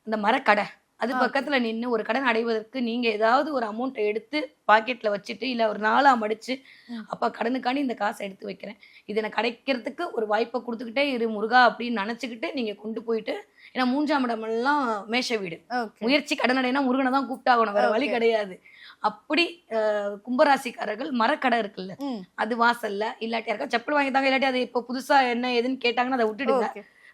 அந்த மரக்கடை அது பக்கத்துல நின்று ஒரு கடன் அடைவதற்கு நீங்க ஏதாவது ஒரு அமௌண்ட்டை எடுத்து பாக்கெட்ல வச்சுட்டு இல்ல ஒரு 4ஆ மடிச்சு அப்பா கடனுக்காண்டி இந்த காசை எடுத்து வைக்கிறேன், இது எனக்கு கிடைக்கிறதுக்கு ஒரு வாய்ப்பை கொடுத்துக்கிட்டே இரு முருகா அப்படின்னு நினைச்சுக்கிட்டு நீங்க கொண்டு போயிட்டு, ஏன்னா 3ஆம் இடம் எல்லாம் மேஷ வீடு, முயற்சி கடன் அடைனா முருகனை தான் கூப்பிட்டாகணும், வேற வழி கிடையாது. அப்படி கும்பராசிக்காரர்கள் மரக்கடை இருக்குல்ல அது வாசல்ல இல்லாட்டி யாருக்கா செப்பல் வாங்கி தாங்க, இல்லாட்டி அது இப்போ புதுசா என்ன ஏதுன்னு கேட்டாங்கன்னா அதை விட்டுடுங்க.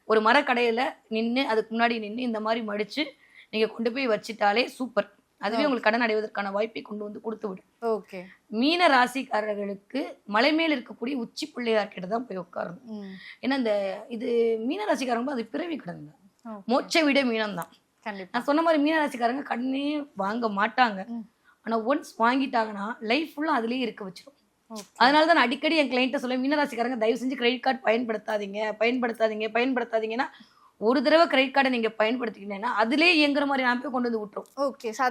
ஒரு மரக்கடையில நின்று அதுக்கு முன்னாடி நின்று இந்த மாதிரி மடிச்சு நீங்க கொண்டு போய் வச்சுட்டாலே சூப்பர். அதுவே உங்களுக்கு கடன் அடைவதற்கான வாய்ப்பை கொண்டு வந்து கொடுத்து விடும். ஓகே. மீன ராசிக்காரர்களுக்கு மலை மேல் இருக்கக்கூடிய உச்சி பிள்ளையார் கிட்ட தான் போய் உட்காரணும். ஏன்னா இந்த இது மீன ராசிக்காரங்க அது பிறவி கடன் தான், மோட்ச விட மீனம் தான். நான் சொன்ன மாதிரி மீன ராசிக்காரங்க கடனே வாங்க மாட்டாங்க. ஆனா ஒன்ஸ் வாங்கிட்டாங்கன்னா லைஃப் ஃபுல்லா அதுலயே இருக்க வச்சிடும். அதனாலதான் நான் அடிக்கடி என் கிளைண்ட்ட சொல்ல, மீனராசிக்காரங்க தயவு செஞ்சு கிரெடிட் கார்டு பயன்படுத்தாதீங்கன்னா ஒரு தடவை கிரெடிட் கார்டை நீங்க பயன்படுத்திக்கிட்டீங்கன்னா அதுலயே இயங்குற மாதிரி நான் போய் கொண்டு வந்து விட்டுரும்.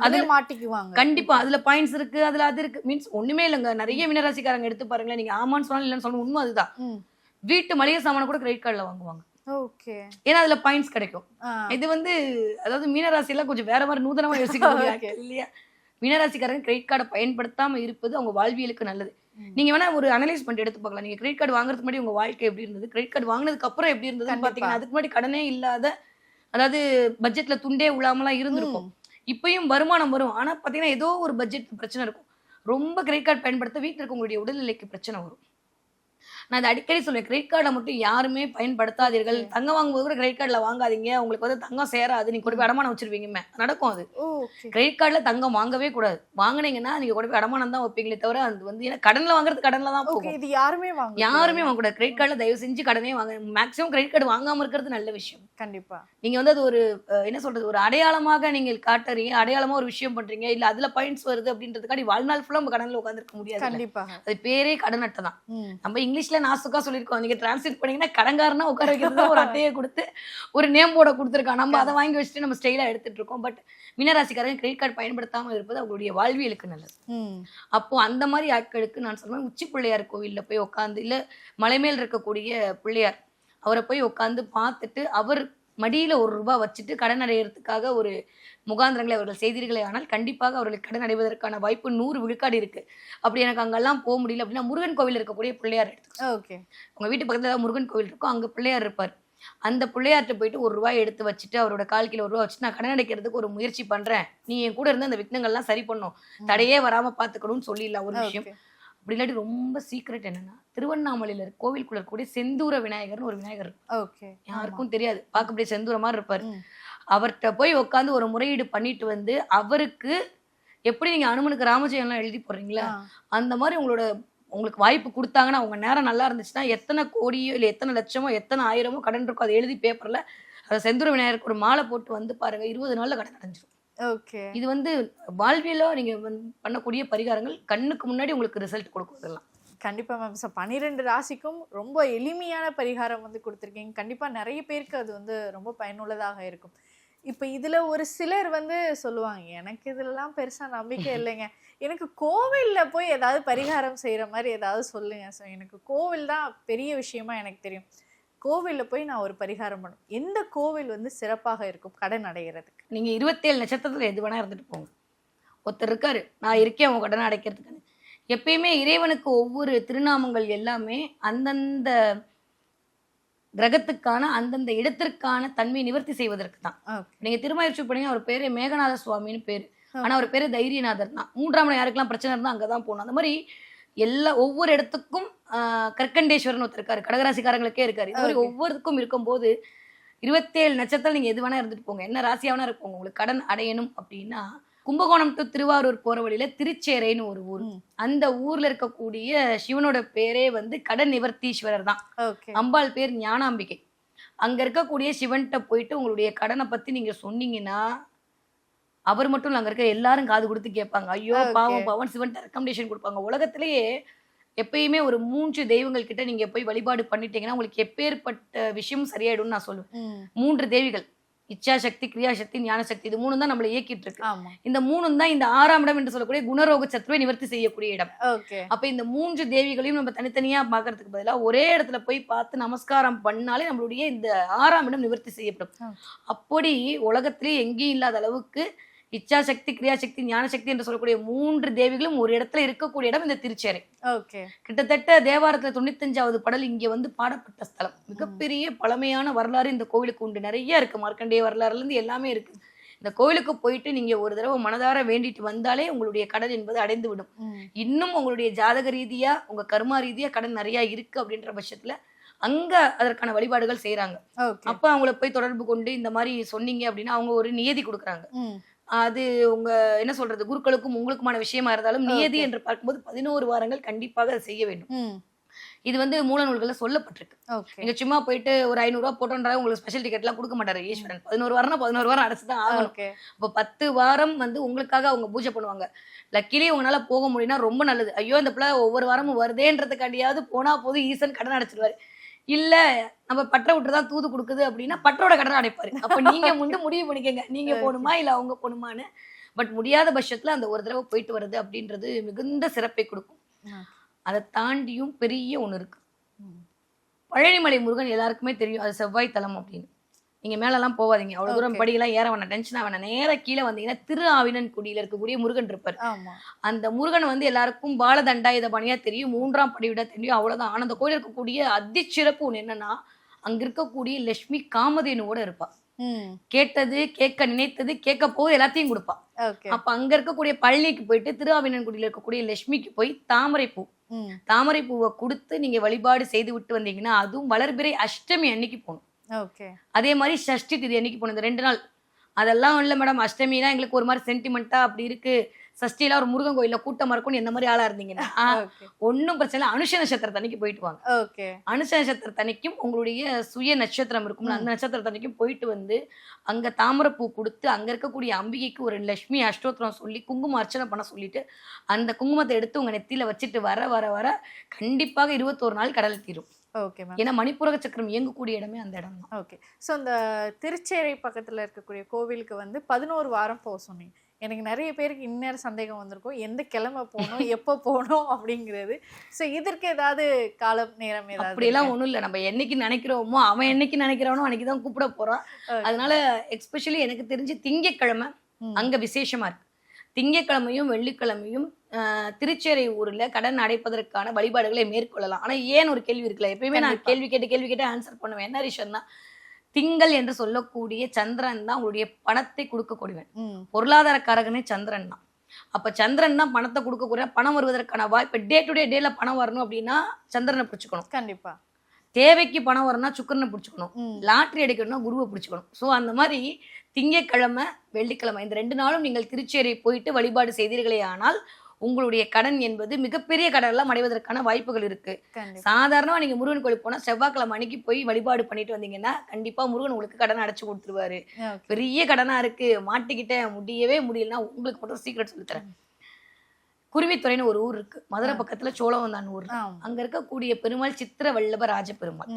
அதுல மாட்டிக்குவாங்க கண்டிப்பா. அதுல பாயிண்ட்ஸ் இருக்கு, அதுல அது இருக்கு, மீன்ஸ் ஒண்ணுமே இல்லைங்க. நிறைய மீனராசிக்காரங்க எடுத்து பாருங்களேன், நீங்க ஆமான்னு சொன்னாலும் இல்லைன்னு சொல்லணும், உண்மை அதுதான். வீட்டு மளிகை சாமான கூட கிரெடிட் கார்டுல வாங்குவாங்க. ஏன்னா அதுல பாயிண்ட்ஸ் கிடைக்கும். இது வந்து அதாவது மீனராசி எல்லாம் கொஞ்சம் வேற மாதிரி நூதனமா யோசிக்க இல்லையா. மீனராசிக்காரங்க கிரெடிட் கார்டை பயன்படுத்தாம இருப்பது அவங்க வாழ்வியலுக்கு நல்லது. நீங்க வேணா ஒரு அனலைஸ் பண்ணிட்டு எடுத்து பார்க்கலாம். நீங்க கிரெடிட் கார்டு வாங்குறதுக்கு முன்னாடி உங்க வாழ்க்கை எப்படி இருந்தது, கிரெடிட் கார்டு வாங்கினதுக்கு அப்புறம் எப்படி இருந்ததுன்னு பாத்தீங்கன்னா அதுக்கு முன்னாடி கடனே இல்லாத, அதாவது பட்ஜெட்ல துண்டே உள்ளாமலாம் இருந்திருக்கும். இப்பயும் வருமானம் வரும். ஆனா பாத்தீங்கன்னா ஏதோ ஒரு பட்ஜெட் பிரச்சனை இருக்கும். ரொம்ப கிரெடிட் கார்டு பயன்படுத்த வீட்டில் இருக்கவங்களுடைய உடல்நிலைக்கு பிரச்சனை வரும். நான் அதை அடிக்கடி சொல்லுவேன், கிரெடிட் கார்டை மட்டும் யாருமே பயன்படுத்தாதீர்கள். தங்கம் வாங்கும்போது கூட கிரெடிட் கார்டில் வாங்காதீங்க. உங்களுக்கு வந்து தங்கம் சேராது, நீங்க கொண்டு போய் அடமானம் வச்சிருவீங்க, நடக்கும் அது. கிரெடிட் கார்டில் தங்கம் வாங்கவே கூடாது. வாங்கினீங்கன்னா நீங்க கொண்டு போய் அடமானம் தான் வைப்பீங்களே தவிர அது வந்து ஏன்னா கடன்ல வாங்குறது கடன்ல தான் போகும். இது யாருமே வாங்கக்கூடாது. கிரெடிட் கார்டில் தயவு செஞ்சு கடனே வாங்க. மேக்ஸிமம் கிரெடிட் கார்டு வாங்காம இருக்கிறது நல்ல விஷயம். கண்டிப்பா நீங்க வந்து அது ஒரு என்ன சொல்றது, ஒரு அடையாளமாக நீங்க காட்டுறீங்க, அடையாளமா ஒரு விஷயம் பண்றீங்க, இல்ல அதுல பாயிண்ட்ஸ் வருது அப்படின்றதுக்காடி வாழ்நாள் ஃபுல்லா நம்ம கடன்ல உட்காந்துருக்க முடியாது. கண்டிப்பா அது பேரே கடன் அட்டை தான். நம்ம இங்கிலீஷ்ல நாசுக்கா சொல்லியிருக்கோம், நீங்க டிரான்ஸ்லேட் பண்ணீங்கன்னா கடன்காரனா உட்கார வைக்கிறது ஒரு அட்டையை கொடுத்து ஒரு நேம் போர்டை கொடுத்துருக்கான். நம்ம அதை வாங்கி வச்சுட்டு நம்ம ஸ்டைலா எடுத்துட்டு இருக்கோம். பட் மீனராசிக்காரங்க கிரெடிட் கார்டு பயன்படுத்தாம இருப்பது அவங்களுடைய வாழ்வியலுக்கு நல்லது. அப்போ அந்த மாதிரி ஆட்களுக்கு நான் சொல்றேன், உச்சி பிள்ளையார் கோவில்ல போய் உட்காந்து, இல்ல மலைமேல் இருக்கக்கூடிய பிள்ளையார் அவரை போய் உட்காந்து பார்த்துட்டு அவர் மடியில ₹1 வச்சுட்டு கடன் அடைகிறதுக்காக ஒரு முகாந்திரங்களை அவர்கள் செய்தீர்களே ஆனால் கண்டிப்பாக அவர்களுக்கு கடன் அடைவதற்கான வாய்ப்பு 100 விழுக்காடு இருக்கு. அப்படி எனக்கு அங்கெல்லாம் போக முடியல அப்படின்னா முருகன் கோவில் இருக்கக்கூடிய பிள்ளையார் எடுத்துக்கோங்க. உங்க வீட்டு பக்கத்துல ஏதாவது முருகன் கோவில் இருக்கும், அங்க பிள்ளையார் இருப்பார். அந்த பிள்ளையார்ட்ட போயிட்டு ₹1 எடுத்து வச்சுட்டு அவரோட கால் கீழ ₹1 வச்சுட்டு நான் கடன் அடைக்கிறதுக்கு ஒரு முயற்சி பண்றேன், நீ என் கூட இருந்து அந்த விக்னங்கள்லாம் சரி பண்ணும், தடையே வராம பாத்துக்கணும்னு சொல்லிடலாம் ஒரு விஷயம். அப்படி இல்லாட்டி ரொம்ப சீக்ரெட் என்னன்னா, திருவண்ணாமலையில இருக்க கோவிலுக்குள்ள இருக்கக்கூடிய செந்தூர விநாயகர்னு ஒரு விநாயகர் யாருக்கும் தெரியாது, பார்க்கக்கூடிய செந்தூர மாதிரி இருப்பாரு. அவர்கிட்ட போய் உட்காந்து ஒரு முறையீடு பண்ணிட்டு வந்து அவருக்கு எப்படி நீங்க அனுமனுக்கு ராமஜெயம்லாம் எழுதி போடுறீங்களா அந்த மாதிரி உங்களுக்கு வாய்ப்பு கொடுத்தாங்கன்னா, உங்க நேரம் நல்லா இருந்துச்சுன்னா எத்தனை கோடியோ இல்லை எத்தனை லட்சமோ எத்தனை ஆயிரமோ கடன் இருக்கோ அதை எழுதி பேப்பர்ல அதை செந்தூர விநாயகருக்கு ஒரு மாலை போட்டு வந்து பாருங்க, 20 நாள்ல கடன் அடைஞ்சிடும். இது வந்து வாழ்வியல நீங்க பண்ணக்கூடிய பரிகாரங்கள் கண்ணுக்கு முன்னாடி உங்களுக்கு ரிசல்ட் கொடுக்கும். இதெல்லாம் கண்டிப்பா மேம். 12 ராசிக்கும் ரொம்ப எளிமையான பரிகாரம் வந்து கொடுத்துருக்கீங்க. கண்டிப்பா நிறைய பேருக்கு அது வந்து ரொம்ப பயனுள்ளதாக இருக்கும். இப்போ இதுல ஒரு சிலர் வந்து சொல்லுவாங்க, எனக்கு இதெல்லாம் பெருசா நம்பிக்கை இல்லைங்க, எனக்கு கோவில்ல போய் ஏதாவது பரிகாரம் செய்யற மாதிரி ஏதாவது சொல்லுங்க. ஸோ எனக்கு கோவில் தான் பெரிய விஷயமா எனக்கு தெரியும். கோவில்ல போய் நான் ஒரு பரிகாரம் பண்ணும், எந்த கோவில் வந்து சிறப்பாக இருக்கும் கடன் அடைகிறதுக்கு? நீங்க 27 நட்சத்திரத்துல எது வேணா இருந்துட்டு போங்க. ஒருத்தர் இருக்காரு, நான் இருக்கேன் உங்க கடனை அடைக்கிறதுக்கு. எப்பயுமே இறைவனுக்கு ஒவ்வொரு திருநாமங்கள் எல்லாமே அந்தந்த கிரகத்துக்கான அந்தந்த இடத்திற்கான தன்மையை நிவர்த்தி செய்வதற்கு தான். நீங்க திருமயிற்சி பண்ணீங்க, அவர் பேரு மேகநாத சுவாமின்னு பேரு, ஆனா அவர் பேரு தைரியநாதர் தான். 3ஆம் இடம் யாருக்கெல்லாம் பிரச்சனை இருந்தா அங்கதான் போகணும். அந்த மாதிரி ஒவ்வொரு இடத்துக்கும் கற்கண்டேஸ்வரன் ஒருத்தர் இருக்காரு, கடகராசிக்காரங்களுக்கே இருக்காரு. இந்த மாதிரி ஒவ்வொருக்கும் இருக்கும்போது 27 நட்சத்திரம் நீங்க எது வேணா இருந்துட்டு போங்க, என்ன ராசியாவனா இருப்போங்க, உங்களுக்கு கடன் அடையணும் அப்படின்னா கும்பகோணம் டு திருவாரூர் போற வழியில திருச்சேரைன்னு ஒரு ஊர். அந்த ஊர்ல இருக்கக்கூடிய சிவனோட பேரே வந்து கடன் நிவர்த்தீஸ்வரர் தான். அம்பாள் பேர் ஞானாம்பிகை. அங்க இருக்கக்கூடிய சிவன்கிட்ட போயிட்டு உங்களுடைய கடனை பத்தி நீங்க சொன்னீங்கன்னா அவர் மட்டும் இல்ல, அங்க இருக்க எல்லாரும் காது கொடுத்து கேட்பாங்க. ஐயோ பாவம் பாவம் சிவன்கிட்ட ரெக்கமெண்டேஷன் கொடுப்பாங்க. உலகத்திலேயே எப்பயுமே ஒரு 3 தெய்வங்கள் கிட்ட நீங்க போய் வழிபாடு பண்ணிட்டீங்கன்னா உங்களுக்கு எப்பேற்பட்ட விஷயம் சரியாயிடும்னு நான் சொல்லுவேன். 3 தேவிகள், இச்சாசக்தி, கிரியாசக்தி, ஞானசக்தி, இது 3 தான் நம்மளை இயக்கிட்டு இருக்கு. இந்த 3 தான் இந்த 6ஆம் இடம் என்று சொல்லக்கூடிய குணரோக சத்துருவை நிவர்த்தி செய்யக்கூடிய இடம். அப்ப இந்த 3 தேவிகளையும் நம்ம தனித்தனியா பாக்குறதுக்கு பதிலா ஒரே இடத்துல போய் பார்த்து நமஸ்காரம் பண்ணாலே நம்மளுடைய இந்த 6ஆம் இடம் நிவர்த்தி செய்யப்படும். அப்படி உலகத்திலேயே எங்கேயும் இல்லாத அளவுக்கு இச்சாசக்தி, கிரியாசக்தி, ஞானசக்தி என்று சொல்லக்கூடிய 3 தேவிகளும் ஒரு இடத்துல இருக்கக்கூடிய இடம் இந்த திருச்சேரை. கிட்டத்தட்ட தேவாரத்துல 95வது பாடல் இங்க வந்து பாடப்பட்ட ஸ்தலம். மிகப்பெரிய பழமையான வரலாறு இந்த கோவிலுக்கு உண்டு, நிறைய இருக்கு. மார்க்கண்டேய வரலாறுல இருந்து எல்லாமே இருக்கு. இந்த கோவிலுக்கு போயிட்டு நீங்க ஒரு தடவை மனதார வேண்டிட்டு வந்தாலே உங்களுடைய கடன் என்பது அடைந்து விடும். இன்னும் உங்களுடைய ஜாதக ரீதியா உங்க கர்மா ரீதியா கடன் நிறைய இருக்கு அப்படின்ற பட்சத்துல அங்க அதற்கான வழிபாடுகள் செய்யறாங்க. அப்ப அவங்கள போய் தொடர்பு கொண்டு இந்த மாதிரி சொன்னீங்க அப்படின்னா அவங்க ஒரு நியதி கொடுக்குறாங்க. அது உங்க என்ன சொல்றது, குருக்களுக்கும் உங்களுக்குமான விஷயமா இருந்தாலும் நியதி என்று பார்க்கும்போது 11 வாரங்கள் கண்டிப்பாக அதை செய்ய வேண்டும். இது வந்து மூல நூல்கள்ல சொல்லப்பட்டிருக்கு. நீங்க சும்மா போயிட்டு ஒரு ₹500 போட்டோன்றாங்க உங்களுக்கு ஸ்பெஷல் டிக்கெட் எல்லாம் கொடுக்க மாட்டாரு ஈஸ்வரன். 11 வாரம்னா 11 வாரம் அடைச்சுதான் ஆகணும். அப்ப 10 வாரம் வந்து உங்களுக்காக அவங்க பூஜை பண்ணுவாங்க. லக்கிலி உங்களால போக முடியும்னா ரொம்ப நல்லது. ஐயோ இந்த பிள்ளை ஒவ்வொரு வாரமும் வருதேன்றதுக்காண்டியாவது போனா போது ஈசன் கடன் அடைச்சிருவாரு. இல்ல நம்ம பற்ற விட்டுதான் தூது கொடுக்குது அப்படின்னா பற்றோட கடனை அடைப்பாரு. அப்ப நீங்க முடிவு பண்ணிக்கங்க, நீங்க போகணுமா இல்ல அவங்க போகணுமான்னு. பட் முடியாத பட்சத்துல அந்த ஒரு தடவை போயிட்டு வருது அப்படின்றது மிகுந்த சிறப்பை கொடுக்கும். அதை தாண்டியும் பெரிய ஒண்ணு இருக்கு. பழனிமலை முருகன் எல்லாருக்குமே தெரியும், அது செவ்வாய் தலம் அப்படின்னு. நீங்க மேலெல்லாம் போவாதீங்க, அவ்வளவு தூரம் படியெல்லாம் ஏற வேணாம், டென்ஷன் ஆக வேணாம், நேரா கீழே வந்தீங்கன்னா திரு ஆவினன்குடியில இருக்கக்கூடிய முருகன் இருப்பார். அந்த முருகன் வந்து எல்லாருக்கும் பாலதண்டாயுத பணியா தெரியும், 3ஆம் படி விட தெரியும், அவ்வளவுதான். ஆனா அந்த கோயில் இருக்கக்கூடிய அதிச்சிறப்பு ஒண்ணு என்னன்னா, அங்க இருக்கக்கூடிய லட்சுமி காமதேனுவோட இருப்பா. கேட்டது கேட்க நினைத்தது கேட்க போது எல்லாத்தையும் கொடுப்பா. அப்ப அங்க இருக்கக்கூடிய பழனிக்கு போயிட்டு திருஆவினன்குடியில இருக்கக்கூடிய லட்சுமிக்கு போய் தாமரை பூவை கொடுத்து நீங்க வழிபாடு செய்து விட்டு வந்தீங்கன்னா, அதுவும் வளர்பிறை அஷ்டமி அன்னைக்கு போகணும். அதே மாதிரி சஷ்டி திதி அன்னைக்கு போகணும். இந்த 2 நாள் அதெல்லாம் இல்ல மேடம், அஷ்டமினா எங்களுக்கு ஒரு மாதிரி சென்டிமெண்டா அப்படி இருக்கு, சஷ்டிலாம் ஒரு முருகன் கோயில்ல கூட்டமா இருக்கும்னு எந்த மாதிரி ஆளா இருந்தீங்கன்னா ஒன்னும் பிரச்சனை இல்லை, அனுஷ நட்சத்திரத்தன்னைக்கு போயிட்டு வாங்க. அனுஷ நட்சத்திரத்தன்னைக்கும் உங்களுடைய சுய நட்சத்திரம் இருக்கும்ல, அந்த நட்சத்திரத்தன்னைக்கும் போயிட்டு வந்து அங்க தாமரைப்பூ கொடுத்து அங்க இருக்கக்கூடிய அம்பிகைக்கு ஒரு லட்சுமி அஷ்டோத்திரம் சொல்லி குங்குமம் அர்ச்சனை பண்ண சொல்லிட்டு அந்த குங்குமத்தை எடுத்து உங்க நெத்தியில வச்சுட்டு வர வர வர கண்டிப்பாக 21 நாள் கடல் தீரும். ஏன்னா மணிப்புரக சக்கரம் இயங்கக்கூடிய இடமே அந்த இடம் தான். ஓகே. ஸோ இந்த திருச்சேரை பக்கத்துல இருக்கக்கூடிய கோவிலுக்கு வந்து 11 வாரம் போக சொன்னீங்க. எனக்கு நிறைய பேருக்கு இந்நேரம் சந்தேகம் வந்திருக்கும், எந்த கிழமை போகணும், எப்போ போகணும் அப்படிங்கிறது. ஸோ இதற்கு ஏதாவது காலம் நேரம் ஏதாவது? அப்படியெல்லாம் ஒன்றும் இல்லை, நம்ம என்னைக்கு நினைக்கிறோமோ அவன் என்னைக்கு நினைக்கிறானோ அன்னைக்கு தான் கூப்பிட போறான். அதனால எக்ஸ்பெஷலி எனக்கு தெரிஞ்சு திங்கட்கிழமை அங்க விசேஷமா இருக்கு. திங்கட்கிழமையும் வெள்ளிக்கிழமையும் திருச்சேரை ஊர்ல கடன் அடைப்பதற்கான வழிபாடுகளை மேற்கொள்ளலாம். ஆனா ஏன் ஒரு கேள்வி இருக்குல்ல, எப்பயுமே நான் கேள்வி கேட்டு ஆன்சர் பண்ணுவேன். என்ன ரீசன்னா, திங்கள் என்று சொல்லக்கூடிய சந்திரன் தான் உங்களுடைய பணத்தை கொடுக்கக்கூடியவன், பொருளாதார காரகனே சந்திரன் தான். அப்ப சந்திரன் தான் பணத்தை கொடுக்கக்கூடிய, பணம் வருவதற்கான வாய்ப்பு டே டு டேல பணம் வரணும் அப்படின்னா சந்திரனை பிடிச்சுக்கணும். கண்டிப்பா. தேவைக்கு பணம் வரணும்னா சுக்கிரனை பிடிச்சுக்கணும், லாட்டரி அடிக்கணும்னா குருவை பிடிச்சுக்கணும். ஸோ அந்த மாதிரி திங்கட்கிழமை வெள்ளிக்கிழமை இந்த 2 நாளும் நீங்கள் திருச்சேரி போயிட்டு வழிபாடு செய்தீர்களே ஆனால் உங்களுடைய கடன் என்பது மிகப்பெரிய கடன் எல்லாம் அடைவதற்கான வாய்ப்புகள் இருக்கு. சாதாரணமா நீங்க முருகன் கோயிலுக்கு போனா செவ்வாய்க்கிழமை அன்னைக்கு போய் வழிபாடு பண்ணிட்டு வந்தீங்கன்னா கண்டிப்பா முருகன் உங்களுக்கு கடன் அடைச்சு கொடுத்துருவாரு. பெரிய கடனா இருக்கு, மாட்டிக்கிட்ட முடியவே முடியலன்னா உங்களுக்கு மட்டும் சீக்கிரம் சொல்லித்தரேன். குருவித்துறைன்னு ஒரு ஊர் இருக்கு, மதுரை பக்கத்துல சோழவந்தான் ஊர். அங்க இருக்கக்கூடிய பெருமாள் சித்திர வல்லப ராஜ பெருமாள்.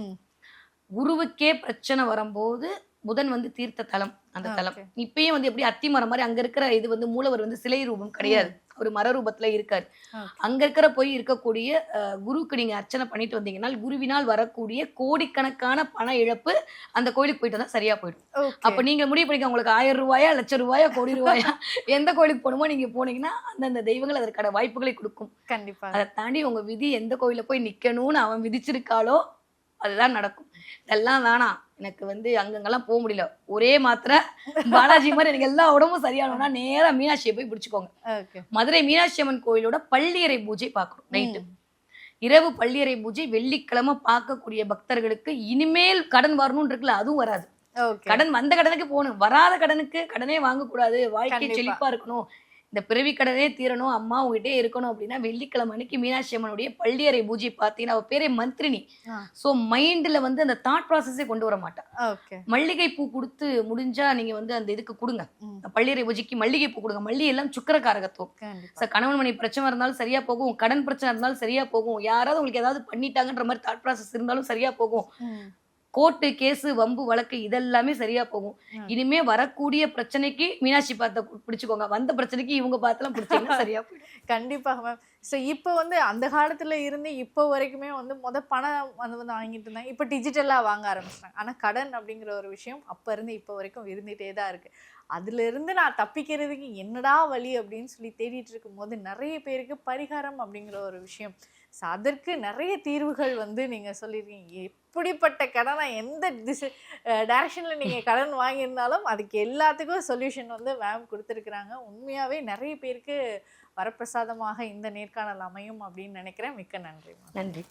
குருவுக்கே பிரச்சனை வரும்போது புதன் வந்து தீர்த்த தலம் அந்த தலம். இப்பயும் வந்து எப்படி அத்திமரம் மாதிரி அங்க இருக்கிற இது வந்து மூலவர் வந்து சிலை ரூபம் கிடையாது, ஒரு மர ரூபத்துல இருக்காரு. அங்க இருக்கிற போய் இருக்கக்கூடிய குருவுக்கு நீங்க அர்ச்சனை பண்ணிட்டு வந்தீங்கன்னா குருவினால் வரக்கூடிய கோடிக்கணக்கான பண இழப்பு அந்த கோயிலுக்கு போயிட்டு வந்தா சரியா போயிடும். அப்ப நீங்க முடிவு பண்ணிக்க, உங்களுக்கு 1000 ரூபாயா, லட்சம் ரூபாயா, கோடி ரூபாயா, எந்த கோயிலுக்கு போகணுமோ நீங்க போனீங்கன்னா அந்தந்த தெய்வங்கள் அதற்கான வாய்ப்புகளை கொடுக்கும். கண்டிப்பா. அதை தாண்டி உங்க விதி எந்த கோயில போய் நிக்கணும்னு அவன் விதிச்சிருக்காளோ அதுதான் நடக்கும். இதெல்லாம் வேணாம், எனக்கு வந்து அங்கங்கெல்லாம் போக முடியல, ஒரே மாத்திரை பாலாஜி மாதிரி எனக்கு எல்லா உடம்பும் சரியானோம்னா நேரா மீனாட்சியை போய் பிடிச்சுக்கோங்க. மதுரை மீனாட்சி அம்மன் கோயிலோட பள்ளியறை பூஜை பார்க்கணும். நைட்டு இரவு பள்ளியறை பூஜை வெள்ளிக்கிழமை பார்க்கக்கூடிய பக்தர்களுக்கு இனிமேல் கடன் வரணும்னு இருக்குல்ல, அதுவும் வராது. கடன் வந்த கடனுக்கு போகணும், வராத கடனுக்கு கடனே வாங்கக்கூடாது, வாழ்க்கை செழிப்பா இருக்கணும், இந்த பிறவி கடனே தீரணும், அம்மா உங்ககிட்டே இருக்கணும் அப்படின்னா வெள்ளிக்கிழமை அன்னைக்கு மீனாட்சி அம்மனுடைய பள்ளியறை பூஜை பார்த்தீங்கன்னா அவ பேரே மந்திரினி. சோ மைண்ட்ல வந்து அந்த தாட் ப்ராசஸே கொண்டு வர மாட்டா. மல்லிகை பூ கொடுத்து முடிஞ்சா நீங்க வந்து அந்த இதுக்கு கொடுங்க, பள்ளியறை பூஜைக்கு மல்லிகை பூ கொடுங்க. மல்லி எல்லாம் சுக்கிரகாரகத்துவம். கணவன் மணி பிரச்சனை இருந்தாலும் சரியா போகும், கடன் பிரச்சனை இருந்தாலும் சரியா போகும், யாராவது உங்களுக்கு ஏதாவது பண்ணிட்டாங்கன்ற மாதிரி தாட் ப்ராசஸ் இருந்தாலும் சரியா போகும், கோர்ட்டு கேஸு வம்பு வழக்கு இதெல்லாமே சரியா போகும். இனிமே வரக்கூடிய பிரச்சனைக்கு மீனாட்சி பார்த்த பிடிச்சுக்கோங்க, வந்த பிரச்சனைக்கு இவங்க பார்த்தெல்லாம் பிடிச்சீங்கன்னா சரியா போயிடும். கண்டிப்பாக மேம். ஸோ இப்போ வந்து அந்த காலத்துல இருந்து இப்போ வரைக்குமே வந்து பணம் வந்து வாங்கிட்டு இருந்தாங்க, இப்போ டிஜிட்டலாக வாங்க ஆரம்பிச்சிட்டாங்க. ஆனால் கடன் அப்படிங்கிற ஒரு விஷயம் அப்போ இருந்து இப்போ வரைக்கும் இருந்துகிட்டே தான் இருக்கு. அதுல இருந்து நான் தப்பிக்கிறதுக்கு என்னடா வழி அப்படின்னு சொல்லி தேடிட்டு இருக்கும் போது நிறைய பேருக்கு பரிகாரம் அப்படிங்கிற ஒரு விஷயம், ஸோ அதற்கு நிறைய தீர்வுகள் வந்து நீங்க சொல்லியிருக்கீங்க. எப்படிப்பட்ட கடனை எந்த டைரக்ஷன்ல நீங்க கடன் வாங்கியிருந்தாலும் அதுக்கு எல்லாத்துக்கும் சொல்யூஷன் வந்து மேம் கொடுத்துருக்குறாங்க. உண்மையாவே நிறைய பேருக்கு வரப்பிரசாதமாக இந்த நேர்காணல் அமையும் அப்படின்னு நினைக்கிறேன். மிக்க நன்றி. நன்றி.